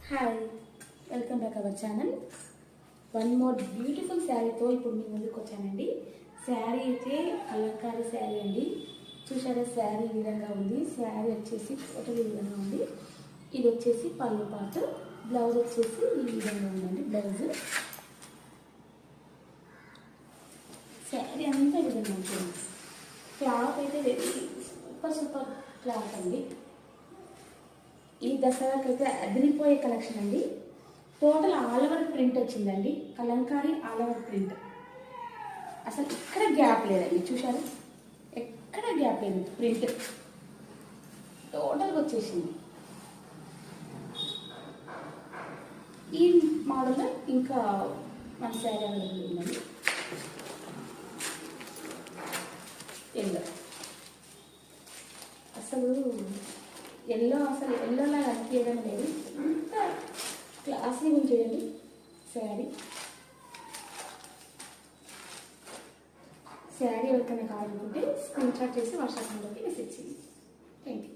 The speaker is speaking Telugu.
Hi, welcome back our channel. One more beautiful శారీతో ఇప్పుడు మీ ముందుకు వచ్చానండి. శారీ అయితే కలంకారీ శారీ అండి. చూసారా, శారీ ఈ విధంగా ఉంది. శారీ వచ్చేసి టోటల్ ఈ విధంగా ఉంది. ఇది వచ్చేసి పళ్ళు పాటు, బ్లౌజ్ వచ్చేసి ఈ విధంగా ఉందండి. బ్లౌజ్ శారీ అంతా ఈ విధంగా ఉంటుంది. క్లాత్ అయితే వెరీ సూపర్ క్లాత్ అండి. ఈ దసరాకి అయితే అదిరిపోయే కలెక్షన్ అండి. టోటల్ ఆల్ ఓవర్ ప్రింట్ వచ్చిందండి. Kalamkari all over print. అసలు ఎక్కడ గ్యాప్ లేదండి. చూసారు, ఎక్కడ గ్యాప్ లేదు. ప్రింట్ టోటల్గా వచ్చేసింది. ఈ మోడల్లో ఇంకా మన శారీ అవైలబుల్ ఉందండి. ఎల్లో అసలు ఎల్లోలా అనిపించడం లేదు. అంత క్లాసీ ఉంచేయండి శారీ. ఎవరికైనా కావాలనుకుంటే స్క్రీన్ షాట్ చేసి వాట్సాప్ నెంబర్కి మెసేజ్ చేయండి. Thank you.